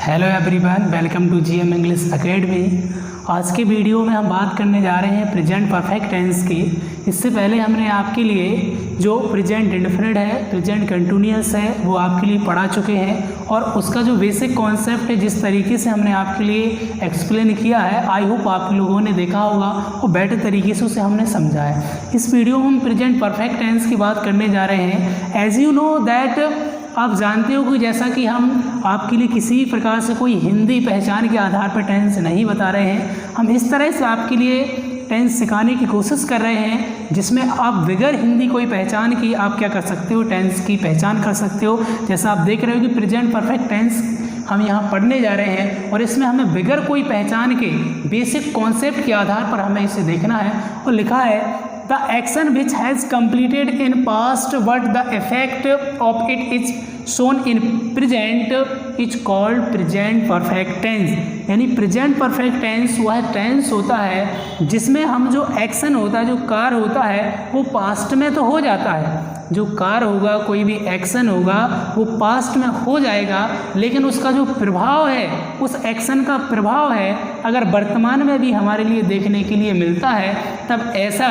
Hello everyone, welcome to GM English academy. आज के video में हम बात करने जा रहे हैं प्रेजेंट परफेक्ट टेंस की। इससे पहले हमने आपके लिए जो प्रेजेंट इंडेफिनिट है, प्रेजेंट कंटिन्यूअस है, वो आपके लिए पढ़ा चुके हैं और उसका जो बेसिक कॉन्सेप्ट है जिस तरीके से हमने आपके लिए एक्सप्लेन किया है, आई होप आप लोगों ने देखा होगा और बेटर तरीके से उसे हमने समझा है। इस वीडियो में हम प्रेजेंट परफेक्ट टेंस की बात करने जा रहे हैं। एज यू नो दैट, आप जानते हो कि जैसा कि हम आपके लिए किसी प्रकार से कोई हिंदी पहचान के आधार पर टेंस नहीं बता रहे हैं, हम इस तरह से आपके लिए टेंस सिखाने की कोशिश कर रहे हैं जिसमें आप बगैर हिंदी कोई पहचान की आप क्या कर सकते हो, टेंस की पहचान कर सकते हो। जैसा आप देख रहे हो कि प्रेजेंट परफेक्ट टेंस हम यहाँ पढ़ने जा रहे हैं और इसमें हमें बगैर कोई पहचान के बेसिक कॉन्सेप्ट के आधार पर हमें इसे देखना है। और लिखा है The action which has completed in past but the effect of it is shown in present is called present perfect tense। यानी प्रेजेंट परफेक्ट टेंस वह टेंस होता है जिसमें हम जो एक्शन होता है, जो कार्य होता है, वो पास्ट में तो हो जाता है। जो कार्य होगा, कोई भी एक्शन होगा, वो पास्ट में हो जाएगा, लेकिन उसका जो प्रभाव है, उस एक्शन का प्रभाव है, अगर वर्तमान में भी हमारे लिए देखने के लिए मिलता है, तब ऐसा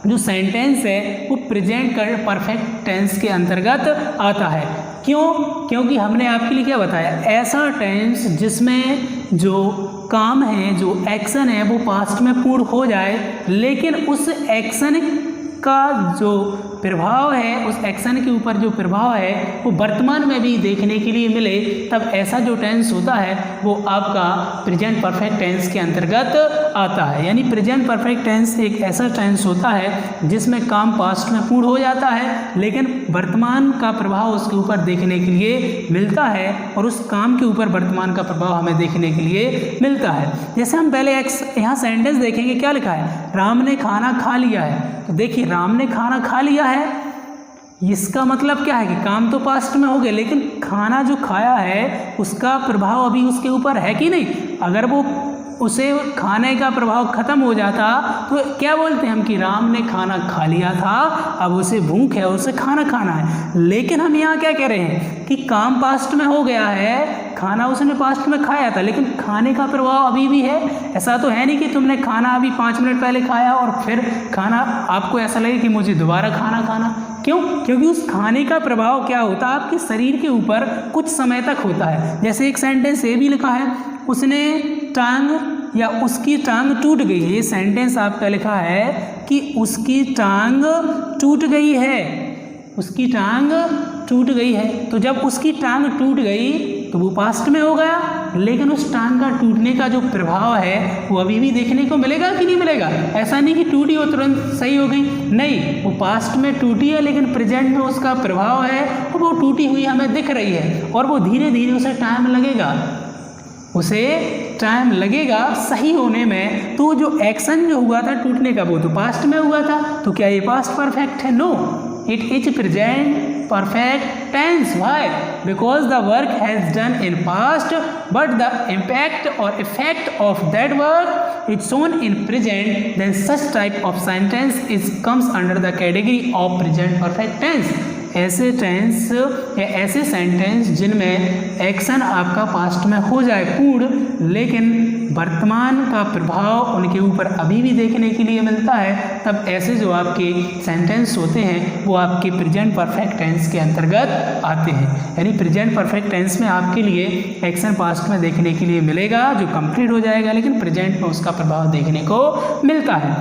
जो सेंटेंस है वो प्रेजेंट परफेक्ट टेंस के अंतर्गत आता है। क्यों? क्योंकि हमने आपके लिए क्या बताया, ऐसा टेंस जिसमें जो काम है, जो एक्शन है, वो पास्ट में पूर्ण हो जाए, लेकिन उस एक्शन का जो प्रभाव है, उस एक्शन के ऊपर जो प्रभाव है, वो वर्तमान में भी देखने के लिए मिले, तब ऐसा जो टेंस होता है वो आपका प्रेजेंट परफेक्ट टेंस के अंतर्गत आता है। यानी प्रेजेंट परफेक्ट टेंस एक ऐसा टेंस होता है जिसमें काम पास्ट में पूर्ण हो जाता है, लेकिन वर्तमान का प्रभाव उसके ऊपर देखने के लिए मिलता है और उस काम के ऊपर वर्तमान का प्रभाव हमें देखने के लिए मिलता है। जैसे हम पहले यहाँ सेंटेंस देखेंगे, क्या लिखा है, राम ने खाना खा लिया है। तो देखिए, राम ने खाना खा लिया है, इसका मतलब क्या है कि काम तो पास्ट में हो गया, लेकिन खाना जो खाया है उसका प्रभाव अभी उसके ऊपर है कि नहीं। अगर वो उसे खाने का प्रभाव खत्म हो जाता तो क्या बोलते हैं हम कि राम ने खाना खा लिया था, अब उसे भूख है, उसे खाना खाना है। लेकिन हम यहाँ क्या कह रहे हैं कि काम पास्ट में हो गया है, खाना उसने पास्ट में खाया था, लेकिन खाने का प्रभाव अभी भी है। ऐसा तो है नहीं कि तुमने खाना अभी 5 मिनट पहले खाया और फिर खाना आपको ऐसा लगे कि मुझे दोबारा खाना खाना। क्यों? क्योंकि उस खाने का प्रभाव क्या होता है, आपके शरीर के ऊपर कुछ समय तक होता है। जैसे एक सेंटेंस ये भी लिखा है, उसने टांग या उसकी टांग टूट गई है। ये सेंटेंस आपका लिखा है कि उसकी टांग टूट गई है, उसकी टांग टूट गई है। तो जब उसकी टांग टूट गई तो वो पास्ट में हो गया, लेकिन उस टांग का टूटने का जो प्रभाव है वो अभी भी देखने को मिलेगा कि नहीं मिलेगा। ऐसा नहीं कि टूटी हो तुरंत सही हो गई, नहीं, वो पास्ट में टूटी है, लेकिन प्रेजेंट में उसका प्रभाव है और वो टूटी हुई हमें दिख रही है और वो धीरे धीरे उसे टाइम लगेगा, उसे टाइम लगेगा सही होने में। तो जो एक्शन जो हुआ था टूटने का, वो तो पास्ट में हुआ था। तो क्या ये पास्ट परफेक्ट है? No, it is present perfect tense। Why? Because the work has done in past but the impact or effect of that work is shown in present, then such type of sentence comes under the category of present perfect tense। ऐसे tense या ऐसे sentence जिनमें action आपका past में हो जाए पूर्ण, लेकिन वर्तमान का प्रभाव उनके ऊपर अभी भी देखने के लिए मिलता है, तब ऐसे जो आपके सेंटेंस होते हैं वो आपके प्रेजेंट परफेक्ट टेंस के अंतर्गत आते हैं। यानी प्रेजेंट परफेक्ट टेंस में आपके लिए एक्शन पास्ट में देखने के लिए मिलेगा जो कंप्लीट हो जाएगा, लेकिन प्रेजेंट में उसका प्रभाव देखने को मिलता है।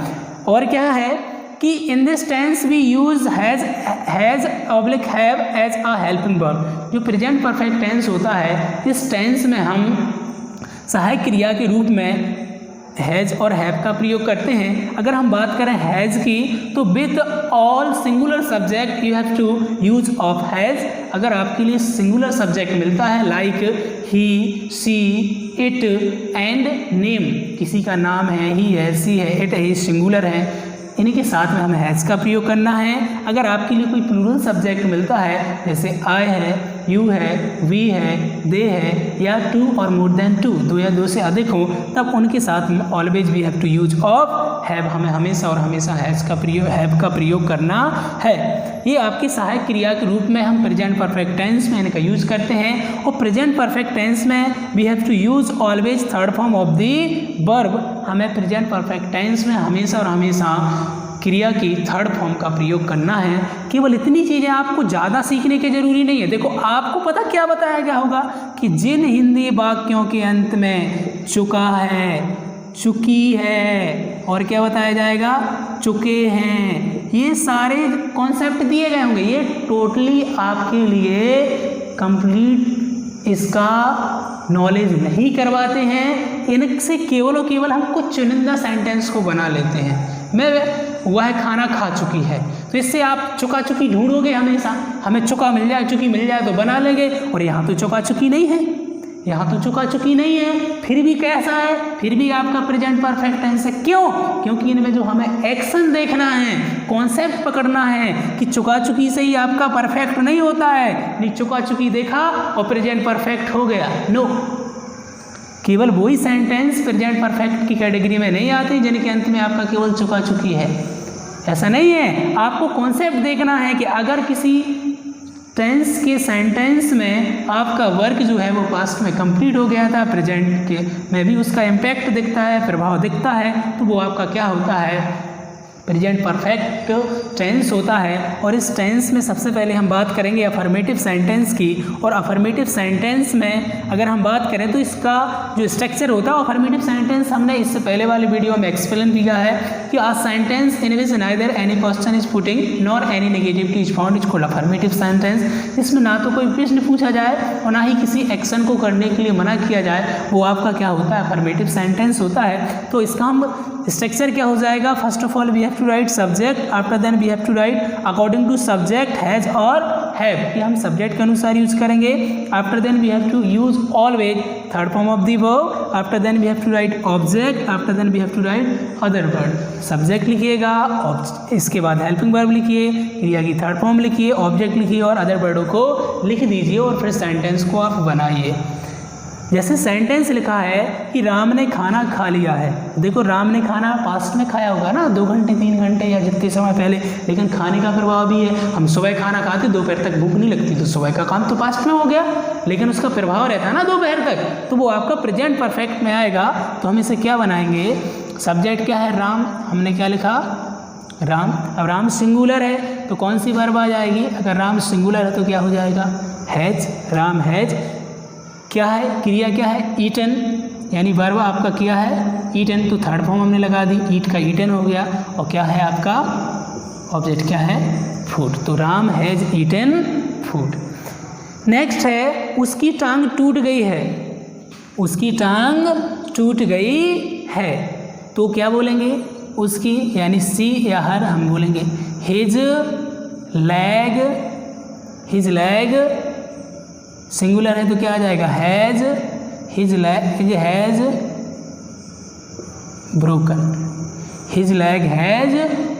और क्या है कि in this tense we use has oblique have as a helping verb. जो प्रेजेंट परफेक्ट टेंस होता है, इस टेंस में हम सहायक क्रिया के रूप में हैज़ और हैव का प्रयोग करते हैं। अगर हम बात करें हैज़ की, तो with all singular subject you have to use of has. अगर आपके लिए सिंगुलर सब्जेक्ट मिलता है, like he, she, it and name, किसी का नाम है, ही है, सी है, इट है, सिंगुलर है, इन्हीं के साथ में हमें हैज़ का प्रयोग करना है। अगर आपके लिए कोई प्लूरल सब्जेक्ट मिलता है, जैसे आई है, यू है, वी है, दे है, या टू और मोर देन टू, दो या दो से अधिक हो, तब उनके साथ always we have to use of have, हमें हमेशा और हमेशा हैव का प्रयोग करना है। ये आपकी सहायक क्रिया के रूप में हम प्रेजेंट परफेक्ट टेंस में इनका यूज करते हैं। और प्रेजेंट परफेक्ट टेंस में we have to use always third form of the verb, हमें प्रेजेंट परफेक्ट टेंस में हमेशा और हमेशा क्रिया की थर्ड फॉर्म का प्रयोग करना है। केवल इतनी चीज़ें आपको ज़्यादा सीखने की जरूरी नहीं है। देखो आपको पता क्या बताया गया होगा कि जिन हिंदी वाक्यों के अंत में चुका है, चुकी है और क्या बताया जाएगा, चुके हैं, ये सारे कॉन्सेप्ट दिए गए होंगे। ये टोटली आपके लिए कंप्लीट इसका नॉलेज नहीं करवाते हैं। इनसे केवल और केवल हम कुछ चुनिंदा सेंटेंस को बना लेते हैं। वह खाना खा चुकी है, तो इससे आप चुका चुकी ढूंढोगे हमेशा, हमें चुका मिल जाए, चुकी मिल जाए तो बना लेंगे। और यहाँ तो चुका चुकी नहीं है, यहाँ तो चुका चुकी नहीं है, फिर भी कैसा है, फिर भी आपका प्रेजेंट परफेक्ट टेंस है। क्यों? क्योंकि इनमें जो हमें एक्शन देखना है, कॉन्सेप्ट पकड़ना है कि चुका चुकी से ही आपका परफेक्ट नहीं होता है। नहीं, चुका चुकी देखा और प्रेजेंट परफेक्ट हो गया, नो। केवल वही सेंटेंस प्रेजेंट परफेक्ट की कैटेगरी में नहीं आते जिनके अंत में आपका केवल चुका चुकी है, ऐसा नहीं है। आपको कॉन्सेप्ट देखना है कि अगर किसी टेंस के सेंटेंस में आपका वर्क जो है वो पास्ट में कंप्लीट हो गया था, प्रेजेंट के में भी उसका इम्पैक्ट दिखता है, प्रभाव दिखता है, तो वो आपका क्या होता है, प्रेजेंट परफेक्ट टेंस होता है। और इस टेंस में सबसे पहले हम बात करेंगे अफर्मेटिव सेंटेंस की। और अफर्मेटिव सेंटेंस में अगर हम बात करें तो इसका जो स्ट्रक्चर होता है, अफर्मेटिव सेंटेंस हमने इससे पहले वाले वीडियो में एक्सप्लेन किया है कि a sentence in which neither any question is putting nor any negativity is found is called affirmative sentence. इसमें ना तो कोई प्रश्न पूछा जाए और ना ही किसी एक्शन को करने के लिए मना किया जाए, वो आपका क्या होता है, अफर्मेटिव सेंटेंस होता है। तो इसका हम स्ट्रक्चर क्या हो जाएगा, first of all we have to write subject, after then we have to write according to subject has और हैव, ये हम सब्जेक्ट के अनुसार यूज करेंगे। After then we have to use always third form of the verb, after then we have to write object, after then we have to write other word. Subject लिखिएगा, इसके बाद helping verb लिखिए, क्रिया की third form लिखिए, object लिखिए और other वर्डों को लिख दीजिए और फिर सेंटेंस को आप बनाइए। जैसे सेंटेंस लिखा है कि राम ने खाना खा लिया है। देखो राम ने खाना पास्ट में खाया होगा ना, 2 घंटे 3 घंटे या जितने समय पहले, लेकिन खाने का प्रभाव भी है। हम सुबह खाना खाते, दोपहर तक भूख नहीं लगती, तो सुबह का काम तो पास्ट में हो गया, लेकिन उसका प्रभाव रहता है ना दोपहर तक, तो वो आपका प्रेजेंट परफेक्ट में आएगा। तो हम इसे क्या बनाएंगे, सब्जेक्ट क्या है, राम, हमने क्या लिखा, राम। अब राम सिंगुलर है तो कौन सी वर्ब आ जाएगी, अगर राम सिंगुलर है तो क्या हो जाएगा, हैज, राम हैज। क्या है, क्रिया क्या है, ईटन, यानी वर्ब आपका क्या है, ईटन, तो थर्ड फॉर्म हमने लगा दी, ईट का ईटन हो गया। और क्या है आपका ऑब्जेक्ट, क्या है, फूड, तो Ram has eaten food. Next है उसकी टांग टूट गई है, उसकी टांग टूट गई है, तो क्या बोलेंगे, उसकी यानी सी या हर हम बोलेंगे his lag, his lag singular है तो क्या आ जाएगा, has, his lag has broken, his lag has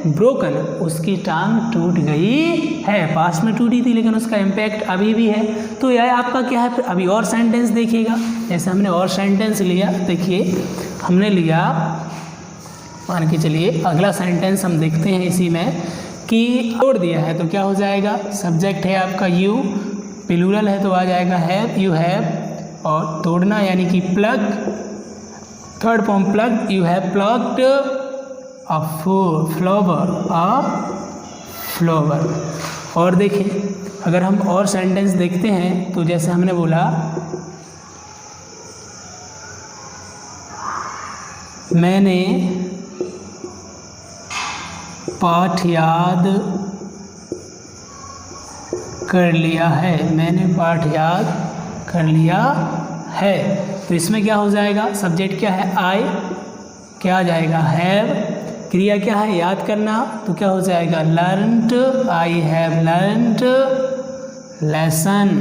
broken, उसकी टांग टूट गई है, पास्ट में टूटी थी लेकिन उसका इम्पैक्ट अभी भी है। तो यह आपका क्या है, अभी और सेंटेंस देखिएगा, जैसे हमने और सेंटेंस लिया, देखिए हमने लिया, मान के चलिए अगला सेंटेंस हम देखते हैं इसी में कि तोड़ दिया है तो क्या हो जाएगा, सब्जेक्ट है आपका यू, प्लूरल है तो आ जाएगा हैव, यू हैव, और तोड़ना यानी कि pluck, third form pluck, you have plucked a flower, a flower. और देखिए अगर हम और सेंटेंस देखते हैं तो जैसे हमने बोला मैंने पाठ याद कर लिया है, मैंने पाठ याद कर लिया है, तो इसमें क्या हो जाएगा, सब्जेक्ट क्या है आई, क्या आ जाएगा हैव, क्रिया क्या है याद करना, तो क्या हो जाएगा learned, I have learned lesson,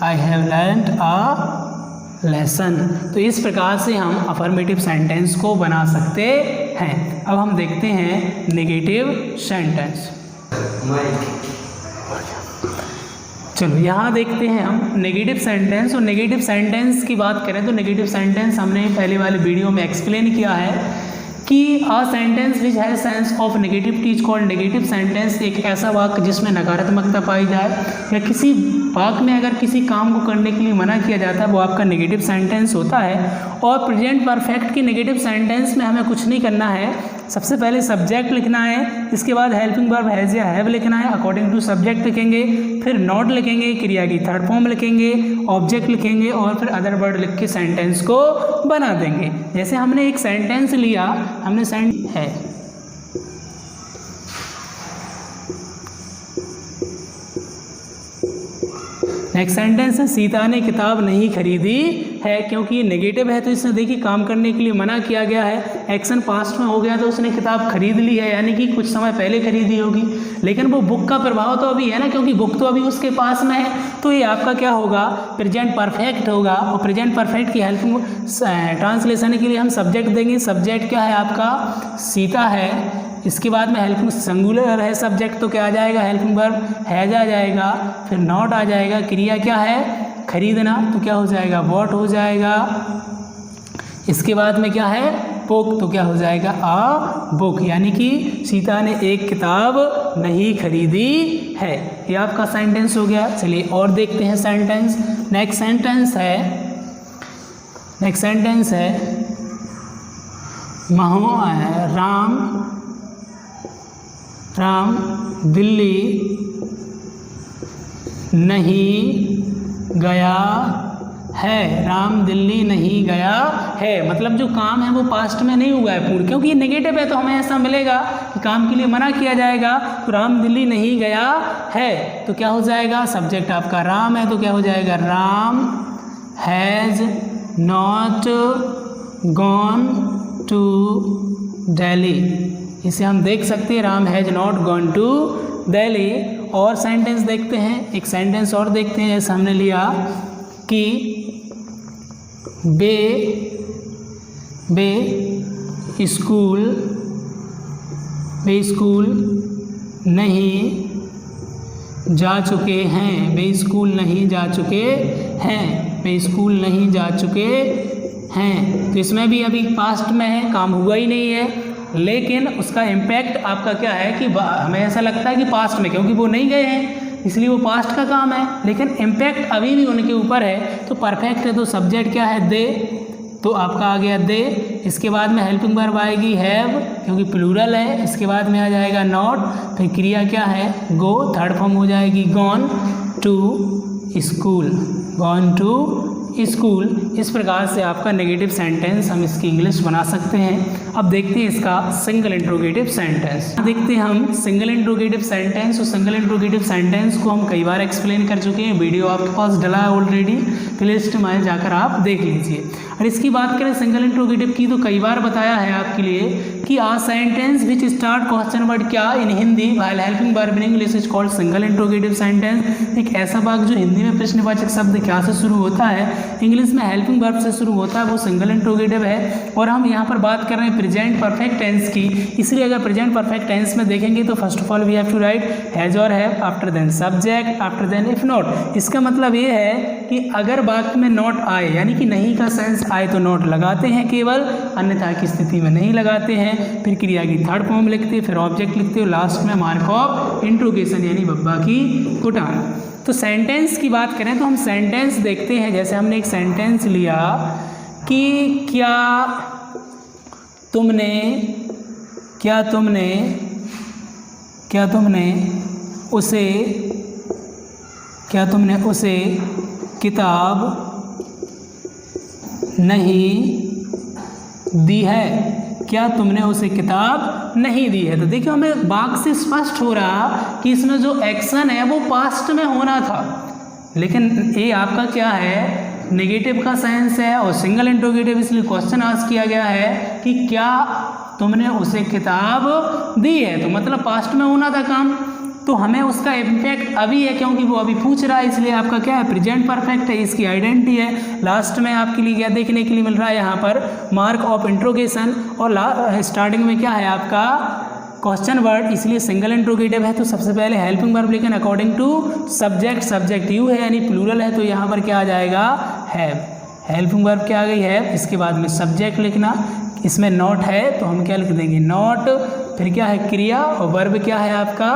I have learned a lesson. तो इस प्रकार से हम अफर्मेटिव सेंटेंस को बना सकते हैं। अब हम देखते हैं नेगेटिव सेंटेंस। चलो यहाँ देखते हैं हम नेगेटिव सेंटेंस। और नेगेटिव सेंटेंस की बात करें तो नेगेटिव सेंटेंस हमने पहले वाले वीडियो में एक्सप्लेन किया है कि a sentence which has sense of negativity is called negative sentence. एक ऐसा वाक्य जिसमें नकारात्मकता पाई जाए या किसी वाक्य में अगर किसी काम को करने के लिए मना किया जाता है वो आपका नेगेटिव सेंटेंस होता है। और प्रेजेंट परफेक्ट की नेगेटिव सेंटेंस में हमें कुछ नहीं करना है, सबसे पहले सब्जेक्ट लिखना है, इसके बाद हेल्पिंग वर्ब हैज़ या हैव लिखना है, अकॉर्डिंग टू सब्जेक्ट लिखेंगे, फिर नॉट लिखेंगे, क्रिया की थर्ड फॉर्म लिखेंगे, ऑब्जेक्ट लिखेंगे और फिर अदर वर्ड लिख के सेंटेंस को बना देंगे। जैसे हमने एक सेंटेंस लिया, हमने सेंटेंस है नेक्स्ट सेंटेंस है सीता ने किताब नहीं खरीदी है, क्योंकि ये नेगेटिव है तो इसने देखिए काम करने के लिए मना किया गया है, एक्शन पास्ट में हो गया तो उसने किताब खरीद ली है, यानी कि कुछ समय पहले खरीदी होगी। लेकिन वो बुक का प्रभाव तो अभी है ना, क्योंकि बुक तो अभी उसके पास में है, तो ये आपका क्या होगा, प्रेजेंट परफेक्ट होगा। और प्रेजेंट परफेक्ट की हेल्पिंग ट्रांसलेशन के लिए हम सब्जेक्ट देंगे। सब्जेक्ट क्या है आपका, सीता है, इसके बाद में हेल्पिंग सिंगुलर है सब्जेक्ट तो क्या आ जाएगा, हेल्पिंग वर्ब हैज आ जाएगा, फिर नॉट आ जाएगा, क्रिया क्या है खरीदना तो क्या हो जाएगा वॉट हो जाएगा, इसके बाद में क्या है बुक तो क्या हो जाएगा अ बुक, यानी कि सीता ने एक किताब नहीं खरीदी है। ये आपका सेंटेंस हो गया। चलिए और देखते हैं सेंटेंस। नेक्स्ट सेंटेंस है राम दिल्ली नहीं गया है। राम दिल्ली नहीं गया है मतलब जो काम है वो पास्ट में नहीं हुआ है पूर्ण, क्योंकि ये नेगेटिव है तो हमें ऐसा मिलेगा कि काम के लिए मना किया जाएगा। तो राम दिल्ली नहीं गया है तो क्या हो जाएगा, सब्जेक्ट आपका राम है तो क्या हो जाएगा Ram has not gone to Delhi. इसे हम देख सकते हैं Ram has not gone to Delhi. और सेंटेंस देखते हैं, एक सेंटेंस और देखते हैं। जैसे हमने लिया कि वे स्कूल नहीं जा चुके हैं। वे स्कूल नहीं जा चुके हैं। वे स्कूल नहीं जा चुके हैं। तो इसमें भी अभी पास्ट में है, काम हुआ ही नहीं है, लेकिन उसका इम्पैक्ट आपका क्या है कि हमें ऐसा लगता है कि पास्ट में, क्योंकि वो नहीं गए हैं इसलिए वो पास्ट का काम है, लेकिन इम्पैक्ट अभी भी उनके ऊपर है। तो परफेक्ट है तो सब्जेक्ट क्या है दे, तो आपका आ गया दे। इसके बाद में हेल्पिंग वर्ब आएगी हैव, क्योंकि प्लूरल है। इसके बाद में आ जाएगा नॉट, फिर क्रिया क्या है गो, थर्ड फॉर्म हो जाएगी gone to school, gone to school. इस प्रकार से आपका नेगेटिव सेंटेंस हम इसकी इंग्लिश बना सकते हैं। अब देखते हैं इसका सिंगल इंट्रोगेटिव सेंटेंस। देखते हैं हम सिंगल इंट्रोगेटिव सेंटेंस। और सिंगल इंट्रोगेटिव सेंटेंस को हम कई बार एक्सप्लेन कर चुके हैं, वीडियो आपके पास डला है ऑलरेडी, प्लेलिस्ट में जाकर आप देख लीजिए। और इसकी बात करें सिंगल इंट्रोगेटिव की तो कई बार बताया है आपके लिए कि a sentence which start question word क्या in Hindi while helping verb in English is called single interrogative sentence. एक ऐसा वाक्य जो हिंदी में प्रश्नवाचक शब्द क्या से शुरू होता है, इंग्लिश में हेल्पिंग वर्ब से शुरू होता है, वो सिंगल इंट्रोगेटिव है। और हम यहाँ पर बात कर रहे हैं प्रेजेंट परफेक्ट टेंस की, इसलिए अगर प्रेजेंट परफेक्ट टेंस में देखेंगे तो first of all we have to write has और have, after then subject, after then if not. इसका मतलब ये है कि अगर वाक्य में नॉट आए यानी कि नहीं का सेंस आए तो नॉट लगाते हैं केवल, अन्यथा की स्थिति में नहीं लगाते हैं। फिर क्रिया की थर्ड फॉर्म लिखते हैं, फिर ऑब्जेक्ट लिखते हो, लास्ट में मार्क ऑफ इंट्रोगेशन यानी बब्बा की कुटान। तो सेंटेंस की बात करें तो हम सेंटेंस देखते हैं। जैसे हमने एक सेंटेंस लिया कि क्या तुमने उसे किताब नहीं दी है। क्या तुमने उसे किताब नहीं दी है। तो देखिए हमें वाक्य से स्पष्ट हो रहा कि इसमें जो एक्शन है वो पास्ट में होना था, लेकिन ये आपका क्या है नेगेटिव का सेंस है और सिंगल इंट्रोगेटिव, इसलिए क्वेश्चन आस्क किया गया है कि क्या तुमने उसे किताब दी है, तो मतलब पास्ट में होना था काम, तो हमें उसका इम्पैक्ट अभी है क्योंकि वो अभी पूछ रहा है, इसलिए आपका क्या है प्रेजेंट परफेक्ट है, इसकी आइडेंटिटी है। लास्ट में आपके लिए क्या देखने के लिए मिल रहा है यहाँ पर मार्क ऑफ इंट्रोगेशन, और स्टार्टिंग में क्या है आपका क्वेश्चन वर्ड इसलिए सिंगल इंट्रोगेटिव है, तो सबसे पहले हेल्पिंग वर्ब लिखें according to subject, subject you है यानी प्लूरल है, तो यहाँ पर क्या आ जाएगा हैव। हेल्पिंग वर्ब क्या आ गई है, इसके बाद में सब्जेक्ट लिखना, इसमें नॉट है तो हम क्या लिख देंगे नॉट, फिर क्या है क्रिया और वर्ब क्या है आपका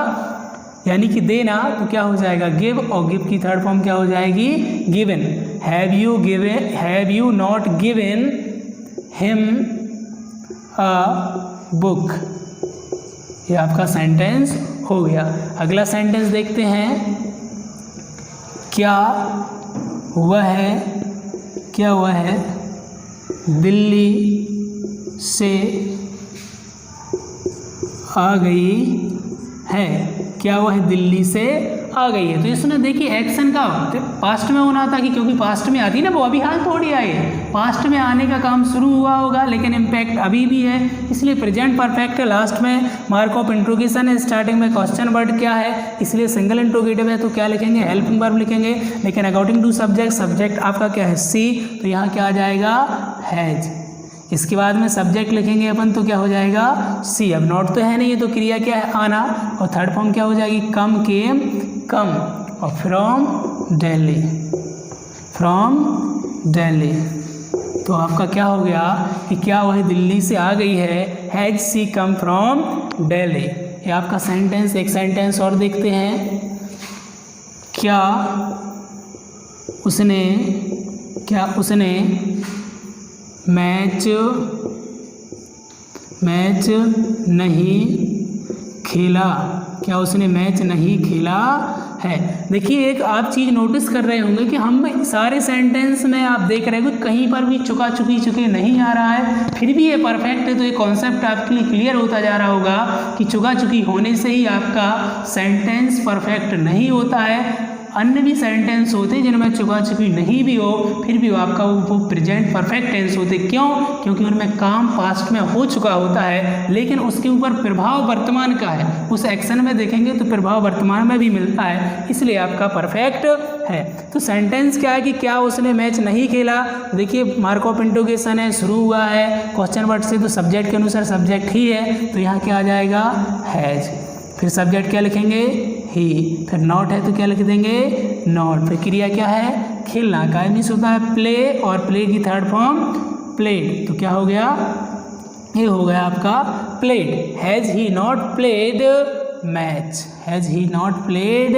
यानी कि देना, तो क्या हो जाएगा गिव, और गिव की थर्ड फॉर्म क्या हो जाएगी given. Have you not given him a book, ये आपका सेंटेंस हो गया। अगला सेंटेंस देखते हैं, क्या हुआ है दिल्ली से आ गई है, क्या हुआ है दिल्ली से आ गई है। तो इसमें देखिए एक्शन का पास्ट में होना था कि क्योंकि पास्ट में आती ना वो अभी हाल थोड़ी आई है, पास्ट में आने का काम शुरू हुआ होगा लेकिन इम्पैक्ट अभी भी है, इसलिए प्रेजेंट परफेक्ट है। लास्ट में मार्क ऑफ इंट्रोगेशन है, स्टार्टिंग में क्वेश्चन वर्ड क्या है इसलिए सिंगल इंट्रोगेटिव है, तो क्या लिखेंगे हेल्पिंग वर्ब लिखेंगे, लेकिन अकॉर्डिंग टू सब्जेक्ट, सब्जेक्ट आपका क्या है सी, तो यहाँ क्या आ जाएगा हैज। इसके बाद में सब्जेक्ट लिखेंगे अपन तो क्या हो जाएगा सी। अब नॉट तो है नहीं, तो क्रिया क्या है आना, और थर्ड फॉर्म क्या हो जाएगी कम केम कम, और फ्रॉम दिल्ली, तो आपका क्या हो गया कि क्या वह दिल्ली से आ गई है, has she come from Delhi. ये आपका सेंटेंस। एक सेंटेंस और देखते हैं, क्या उसने मैच नहीं खेला, क्या उसने मैच नहीं खेला है। देखिए एक आप चीज़ नोटिस कर रहे होंगे कि हम सारे सेंटेंस में आप देख रहे होंगे कहीं पर भी चुके नहीं आ रहा है, फिर भी ये परफेक्ट है, तो ये कॉन्सेप्ट आपके लिए क्लियर होता जा रहा होगा कि चुकी होने से ही आपका सेंटेंस परफेक्ट नहीं होता है। अन्य भी सेंटेंस होते हैं जिनमें चुकी नहीं भी हो फिर भी वो आपका वो प्रेजेंट परफेक्ट टेंस होते। क्यों? क्योंकि उनमें काम पास्ट में हो चुका होता है लेकिन उसके ऊपर प्रभाव वर्तमान का है, उस एक्शन में देखेंगे तो प्रभाव वर्तमान में भी मिलता है, इसलिए आपका परफेक्ट है। तो सेंटेंस क्या है कि क्या उसने मैच नहीं खेला। देखिए मार्क ऑफ इंट्रोगेशन है, शुरू हुआ है क्वेश्चन वर्ड से, तो सब्जेक्ट के अनुसार सब्जेक्ट ही है, तो यहाँ क्या आ जाएगा हैज। फिर सब्जेक्ट क्या लिखेंगे ही, फिर नॉट है तो क्या लिख देंगे नॉट, फिर क्रिया क्या है खेलना का मीन्स होता है प्ले, और प्ले की थर्ड फॉर्म प्लेड, तो क्या हो गया ये हो गया आपका played. Has he not played match, has he not played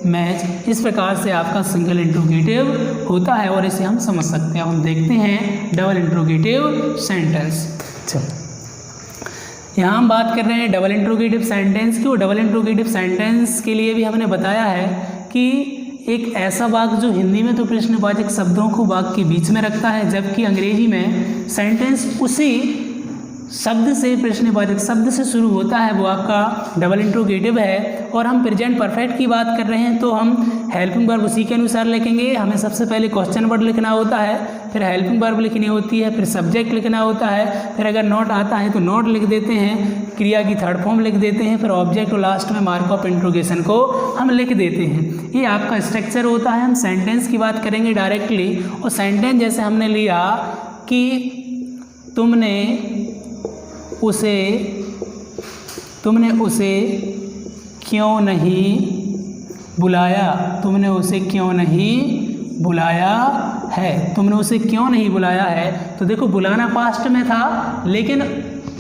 match. इस प्रकार से आपका सिंगल इंट्रोगेटिव होता है और इसे हम समझ सकते हैं। अब हम देखते हैं डबल इंट्रोगेटिव सेंटेंस। चलो यहाँ हम बात कर रहे हैं डबल इंट्रोगेटिव सेंटेंस की, और डबल इंट्रोगेटिव सेंटेंस के लिए भी हमने बताया है कि एक ऐसा वाक्य जो हिंदी में तो प्रश्नवाचक शब्दों को वाक्य के बीच में रखता है, जबकि अंग्रेजी में सेंटेंस उसी शब्द से प्रश्नवाचक शब्द से शुरू होता है, वो आपका डबल इंट्रोगेटिव है। और हम प्रेजेंट परफेक्ट की बात कर रहे हैं तो हम हेल्पिंग वर्ब उसी के अनुसार लिखेंगे। हमें सबसे पहले क्वेश्चन वर्ड लिखना होता है, फिर हेल्पिंग वर्ब लिखनी होती है, फिर सब्जेक्ट लिखना होता है, फिर अगर नॉट आता है तो नॉट लिख देते हैं, क्रिया की थर्ड फॉर्म लिख देते हैं, फिर ऑब्जेक्ट और लास्ट में मार्क ऑफ इंट्रोगेशन को हम लिख देते हैं। ये आपका स्ट्रक्चर होता है। हम सेंटेंस की बात करेंगे डायरेक्टली, और सेंटेंस जैसे हमने लिया कि तुमने उसे क्यों नहीं बुलाया, तुमने उसे क्यों नहीं बुलाया है, तुमने उसे क्यों नहीं बुलाया है। तो देखो बुलाना पास्ट में था लेकिन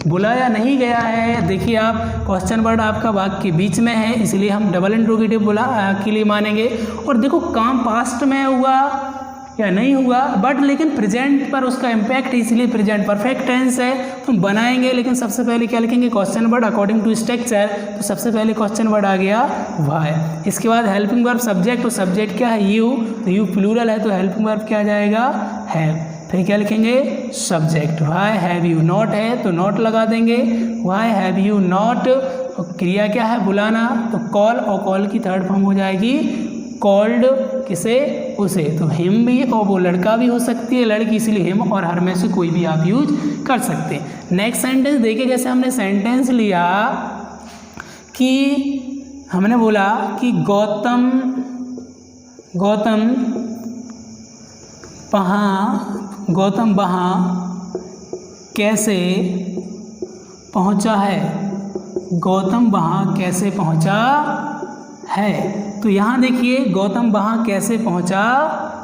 बुलाया नहीं गया है। देखिए आप क्वेश्चन वर्ड आपका वाक्य के बीच में है, इसलिए हम डबल इंट्रोगेटिव बुला के लिए मानेंगे। और देखो काम पास्ट में हुआ या नहीं हुआ बट लेकिन प्रेजेंट पर उसका इम्पैक्ट है, इसलिए प्रेजेंट परफेक्ट टेंस है। तो हम बनाएंगे लेकिन सबसे पहले क्या लिखेंगे question word according to structure, तो सबसे पहले क्वेश्चन वर्ड आ गया वाई। इसके बाद हेल्पिंग वर्ब सब्जेक्ट, तो सब्जेक्ट क्या है यू, तो यू प्लूरल है तो हेल्पिंग वर्ब क्या आ जाएगा हैव। फिर क्या लिखेंगे subject, why have you not है तो नॉट लगा देंगे, वाई हैव यू नॉट। क्रिया क्या है बुलाना, तो कॉल, और कॉल की थर्ड फॉर्म हो जाएगी कॉल्ड, किसे उसे, तो हिम भी, और वो लड़का भी हो सकती है लड़की, इसलिए हिम और हर में से कोई भी आप यूज कर सकते हैं। नेक्स्ट सेंटेंस देखिए, जैसे हमने सेंटेंस लिया कि हमने बोला कि गौतम वहाँ कैसे पहुँचा है, गौतम वहाँ कैसे पहुँचा है। तो यहाँ देखिए गौतम वहाँ कैसे पहुँचा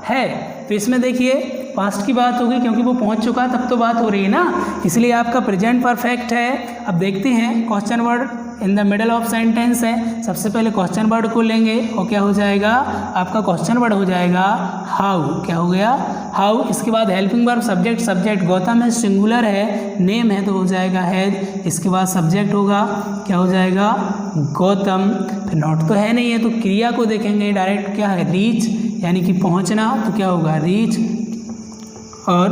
है, तो इसमें देखिए पास्ट की बात होगी क्योंकि वो पहुँच चुका तब तो बात हो रही है ना, इसलिए आपका प्रेजेंट परफेक्ट है। अब देखते हैं question word in the middle of sentence है। सबसे पहले क्वेश्चन वर्ड को लेंगे और क्या हो जाएगा आपका क्वेश्चन वर्ड हो जाएगा हाउ। क्या हो गया हाउ। इसके बाद हेल्पिंग वर्ब सब्जेक्ट गौतम है, सिंगुलर है, नेम है तो हो जाएगा हैज। इसके बाद सब्जेक्ट होगा क्या हो जाएगा गौतम। फिर नॉट तो है नहीं है तो क्रिया को देखेंगे डायरेक्ट क्या है रीच यानी कि पहुंचना, तो क्या होगा रीच। और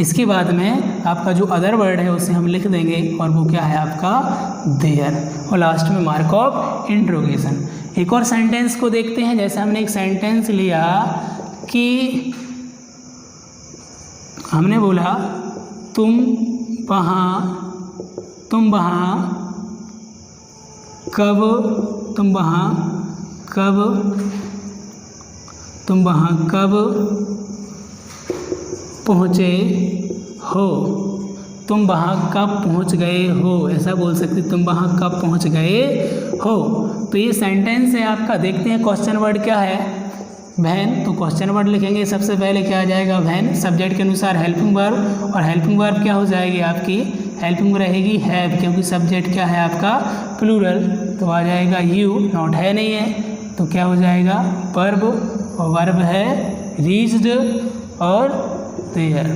इसके बाद में आपका जो अदर वर्ड है उसे हम लिख देंगे और वो क्या है आपका देयर। और लास्ट में मार्क ऑफ इंट्रोगेशन। एक और सेंटेंस को देखते हैं। जैसे हमने एक सेंटेंस लिया कि हमने बोला तुम वहाँ कब पहुँचे हो, तुम वहाँ कब पहुँच गए हो, ऐसा बोल सकते तुम वहाँ कब पहुँच गए हो। तो ये सेंटेंस है आपका। देखते हैं क्वेश्चन वर्ड क्या है वैन। तो क्वेश्चन वर्ड लिखेंगे सबसे पहले क्या आ जाएगा वैन। सब्जेक्ट के अनुसार हेल्पिंग वर्ब, और हेल्पिंग वर्ब क्या हो जाएगी आपकी हेल्पिंग रहेगी हैव, क्योंकि सब्जेक्ट क्या है आपका प्लूरल, तो आ जाएगा यू। नॉट है नहीं है तो क्या हो जाएगा वर्ब, और वर्ब है रीच्ड और देयर।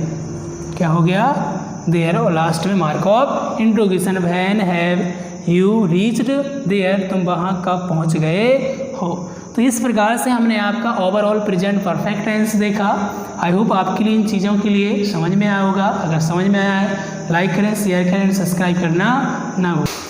क्या हो गया देयर। और लास्ट में mark of interrogation when have you reached there, तुम वहाँ कब पहुँच गए हो। तो इस प्रकार से हमने आपका ओवरऑल प्रेजेंट परफेक्ट टेंस देखा। आई होप आपके लिए इन चीज़ों के लिए समझ में आया होगा। अगर समझ में आया है लाइक करें, शेयर करें, सब्सक्राइब करना ना भूलें।